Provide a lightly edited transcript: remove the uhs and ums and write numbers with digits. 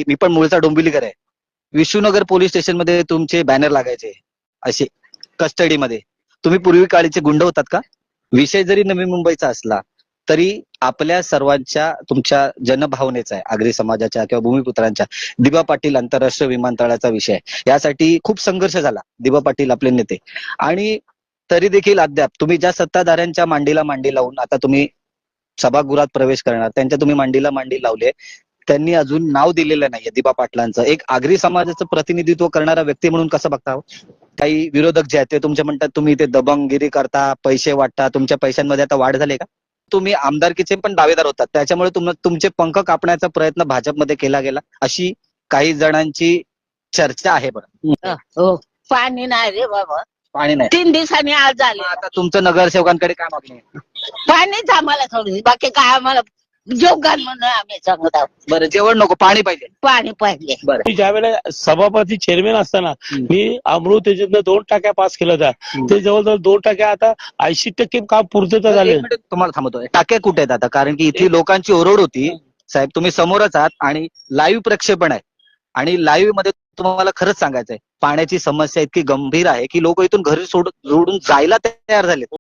मी पण मूळचा डोंबिवलीकर आहे. विष्णुनगर पोलीस स्टेशन मध्ये तुमचे बॅनर लागायचे असे कस्टडीमध्ये. तुम्ही पूर्वी काळीचे गुंड होतात का? विषय जरी नवी मुंबईचा असला तरी आपल्या सर्वांच्या तुमच्या जनभावनेचा आहे, आगरी समाजाच्या किंवा भूमिपुत्रांच्या. दिबा पाटील आंतरराष्ट्रीय विमानतळाचा विषय, यासाठी खूप संघर्ष झाला. दिबा पाटील आपले नेते. आणि तरी देखील अद्याप तुम्ही ज्या सत्ताधाऱ्यांच्या मांडीला मांडी लावून आता तुम्ही सभागृहात प्रवेश करणार, त्यांच्या तुम्ही मांडीला मांडी लावले, त्यांनी अजून नाव दिलेलं नाहीये दिबा पाटलांचं. एक आगरी समाजाचं प्रतिनिधित्व करणारा व्यक्ती म्हणून कसं बघता? काही विरोधक जे आहेत ते तुमचे म्हणतात तुम्ही इथे दबंगगिरी करता, पैसे वाटता, तुमच्या पैशांमध्ये आता वाढ झाली का? तुम्ही आमदारकीचे पण दावेदार होतात, त्याच्यामुळे तुमचे पंख कापण्याचा प्रयत्न भाजपमध्ये केला गेला अशी काही जणांची चर्चा आहे. बरं, हो, पाणी नाही रे बाबा. पाणी नाही. 3 दिवसांनी आज झाले. आता तुमचं नगरसेवकांकडे काय मागणी आहे? पाणीच आम्हाला थोडी, बाकी काय आम्हाला जोगान म्हणून आम्ही सांगत आहोत. बरं, जेवण नको, पाणी पाहिजे. पाणी पाहिजे. बरं, मी ज्यावेळेला सभापती चेअरमॅन असताना मी अमृत योजनेतनं 2 टाक्या पास केल्या होत्या. ते जवळजवळ 2 टाक्या आता 80% काम पूर्तता झाले. एक मिनिट तुम्हाला थांबवतोय. टाक्या कुठे आहेत आता? कारण की इथली लोकांची ओरड होती. साहेब तुम्ही समोरच आहात आणि लाईव्ह प्रक्षेपण आहे, आणि लाईव्ह मध्ये तुम्हाला खरंच सांगायचंय, पाण्याची समस्या इतकी गंभीर आहे की लोक इथून घरी सोडून जायला तयार झाले.